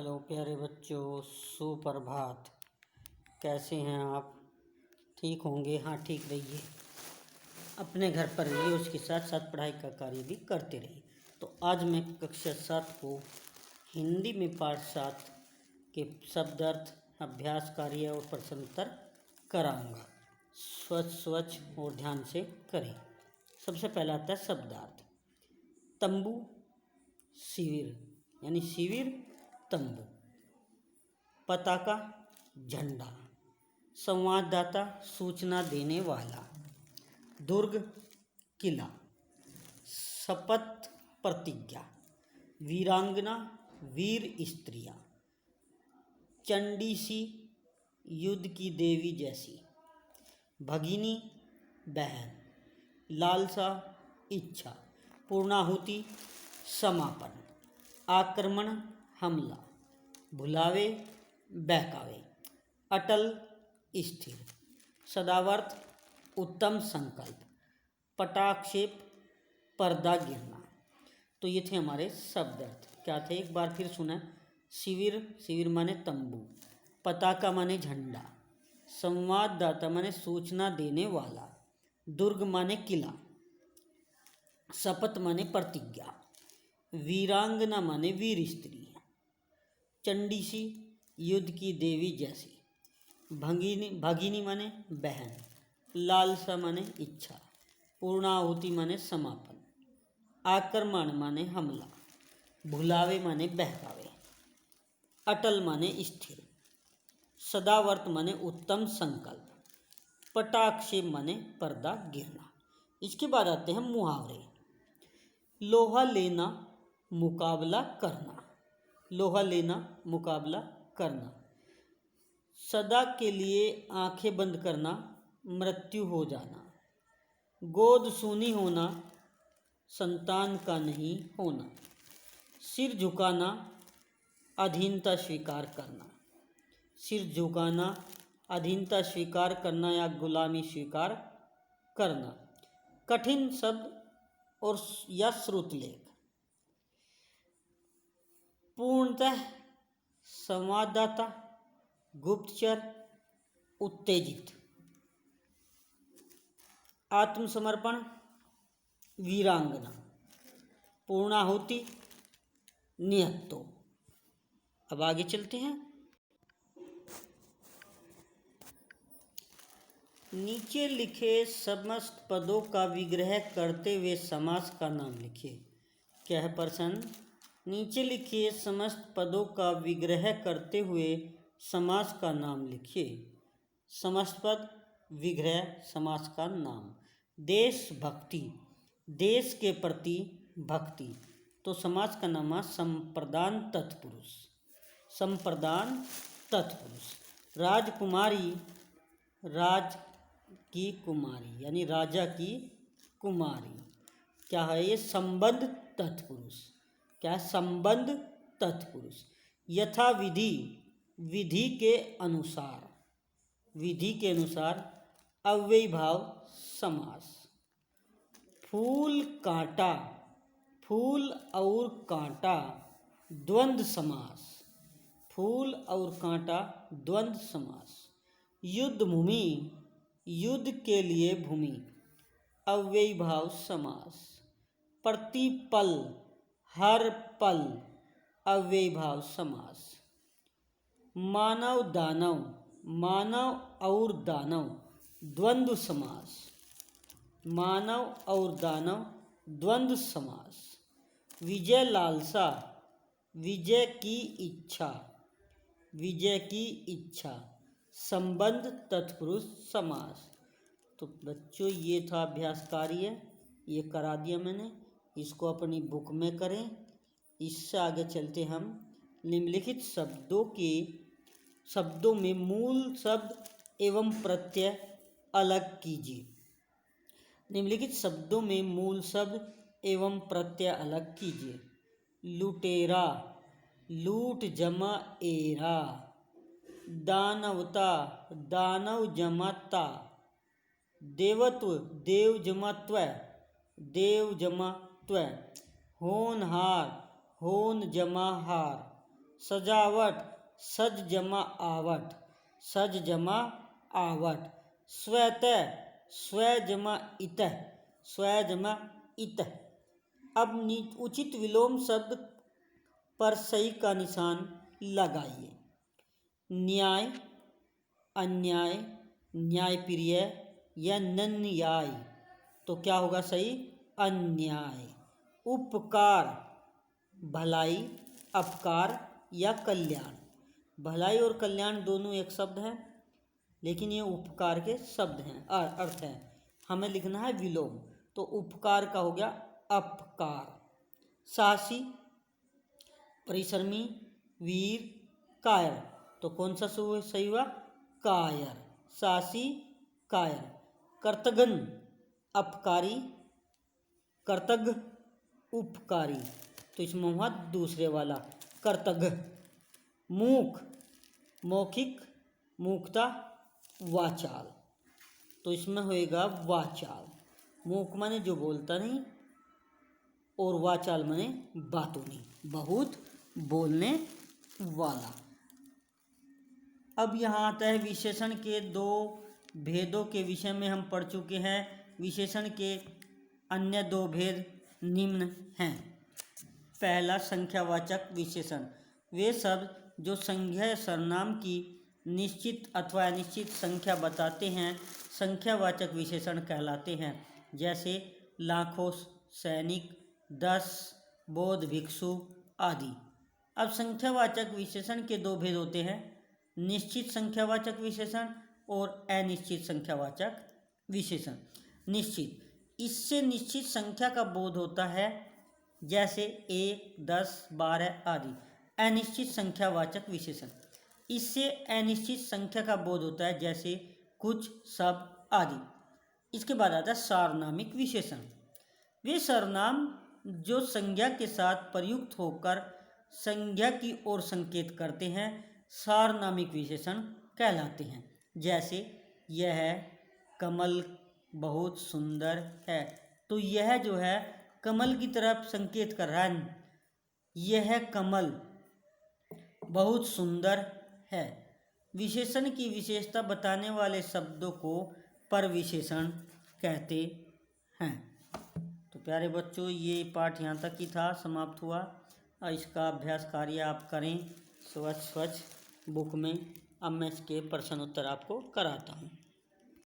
Hello प्यारे बच्चों, सुप्रभात। कैसे हैं आप? ठीक होंगे? हाँ, ठीक रहिए। अपने घर पर रहिए, उसके साथ साथ पढ़ाई का कार्य भी करते रहिए। तो आज मैं कक्षा 7 को हिंदी में पाठ 7 के शब्दार्थ, अभ्यास कार्य और प्रश्न उत्तर कराऊंगा। स्वच्छ और ध्यान से करें। सबसे पहला आता है शब्दार्थ। तंबू, शिविर, यानी शिविर, तंबू। पताका, झंडा। संवाददाता, सूचना देने वाला। दुर्ग, किला। शपथ, प्रतिज्ञा। वीरांगना, वीर स्त्रियां। चंडी सी, युद्ध की देवी जैसी। भगिनी, बहन। लालसा, इच्छा। पूर्णाहुति, समापन। आक्रमण, हमला। भुलावे, बहकावे। अटल, स्थिर। सदावर्त, उत्तम संकल्प। पटाक्षेप, पर्दा गिरना। तो ये थे हमारे शब्दार्थ। क्या थे? एक बार फिर सुना। शिविर, शिविर माने तंबू। पताका माने झंडा। संवाददाता माने सूचना देने वाला। दुर्ग माने किला। शपथ माने प्रतिज्ञा। वीरांगना माने वीर स्त्री। चंडी सी, युद्ध की देवी जैसी। भगिनी माने बहन। लालसा माने इच्छा। पूर्णाहुति माने समापन। आक्रमण माने हमला। भुलावे माने बहकावे। अटल माने स्थिर। सदावर्त माने उत्तम संकल्प। पटाक्षेप माने पर्दा गिरना। इसके बाद आते हैं मुहावरे। लोहा लेना, मुकाबला करना। लोहा लेना, मुकाबला करना। सदा के लिए आंखें बंद करना, मृत्यु हो जाना। गोद सूनी होना, संतान का नहीं होना। सिर झुकाना, अधीनता स्वीकार करना। सिर झुकाना, अधीनता स्वीकार करना या गुलामी स्वीकार करना। कठिन शब्द और या श्रुतलेख। पूर्णतः, संवाददाता, गुप्तचर, उत्तेजित। आत्मसमर्पण, वीरांगना। पूर्णाहुति, निहत्तो। अब आगे चलते हैं। नीचे लिखे समस्त पदों का विग्रह करते हुए समास का नाम लिखिए। क्या है प्रश्न? नीचे लिखिए समस्त पदों का विग्रह करते हुए समास का नाम लिखिए। समस्त पद, विग्रह, समास का नाम। देशभक्ति, देश के प्रति भक्ति। तो समास का नाम है संप्रदान तत्पुरुष। संप्रदान तत्पुरुष। राजकुमारी, राज की कुमारी, यानी राजा की कुमारी। क्या है ये? संबंध तत्पुरुष। क्या है? संबंध तत्पुरुष। यथाविधि, विधि के अनुसार। विधि के अनुसार। अव्ययीभाव समास। फूल कांटा, फूल और कांटा, द्वंद्व समास। फूल और कांटा, द्वंद्व समास। युद्ध भूमि, युद्ध के लिए भूमि, अव्ययीभाव समास। प्रतिपल, हर पल, अव्ययीभाव समास। मानव दानव, मानव और दानव, द्वंद्व समास। मानव और दानव, द्वंद्व समास। विजय लालसा, विजय की इच्छा, विजय की इच्छा, संबंध तत्पुरुष समास। तो बच्चों, ये था अभ्यास कार्य, ये करा दिया मैंने। इसको अपनी बुक में करें। इससे आगे चलते हम निम्नलिखित शब्दों में मूल शब्द एवं प्रत्यय अलग कीजिए। निम्नलिखित शब्दों में मूल शब्द एवं प्रत्यय अलग कीजिए। लुटेरा, लूट जमा एरा। दानवता, दानव जमा ता। देवत्व, देव जमा त्व, देव जमा त्व। होनहार, होन जमा हार। सजावट, सज जमा आवट, सज जमा आवट। स्वतः, स्व जमा इतः, स्व जमा इतः। अब उचित विलोम शब्द पर सही का निशान लगाइए। न्याय, अन्याय, न्यायप्रिय या नन्याय, तो क्या होगा सही? अन्याय। उपकार, भलाई, अपकार या कल्याण। भलाई और कल्याण दोनों एक शब्द हैं, लेकिन ये उपकार के शब्द हैं, अर्थ हैं। हमें लिखना है विलोम, तो उपकार का हो गया अपकार। साहसी, परिश्रमी, वीर, कायर, तो कौन सा सही हुआ? कायर। साहसी, कायर। कर्तघ्न, अपकारी, कर्तघ्न, उपकारी, तो इसमें हुआ दूसरे वाला कर्तघ्न। मूक, मौखिक, मूकता, वाचाल, तो इसमें होएगा वाचाल। मूक माने जो बोलता नहीं, और वाचाल माने बातों नहीं, बहुत बोलने वाला। अब यहाँ आता है विशेषण के दो भेदों के विषय में हम पढ़ चुके हैं। विशेषण के अन्य दो भेद निम्न हैं। पहला, संख्यावाचक विशेषण, वे शब्द जो संज्ञा या सर्वनाम की निश्चित अथवा अनिश्चित संख्या बताते हैं संख्यावाचक विशेषण कहलाते हैं। जैसे लाखों सैनिक, 10 बौद्ध भिक्षु आदि। अब संख्यावाचक विशेषण के दो भेद होते हैं, निश्चित संख्यावाचक विशेषण और अनिश्चित संख्यावाचक विशेषण। निश्चित, इससे निश्चित संख्या का बोध होता है, जैसे 1, 10, 12 आदि। अनिश्चित संख्यावाचक विशेषण, इससे अनिश्चित संख्या का बोध होता है, जैसे कुछ, सब आदि। इसके बाद आता है सार्वनामिक विशेषण, वे सर्वनाम जो संज्ञा के साथ प्रयुक्त होकर संज्ञा की ओर संकेत करते हैं सार्वनामिक विशेषण कहलाते हैं। जैसे यह कमल बहुत सुंदर है, तो यह जो है कमल की तरफ संकेत कर रहा है, यह कमल बहुत सुंदर है। विशेषण की विशेषता बताने वाले शब्दों को परविशेषण कहते हैं। तो प्यारे बच्चों, ये पाठ यहाँ तक ही था, समाप्त हुआ। इसका अभ्यास कार्य आप करें स्वच्छ बुक में। अब मैं इसके प्रश्न उत्तर आपको कराता हूँ।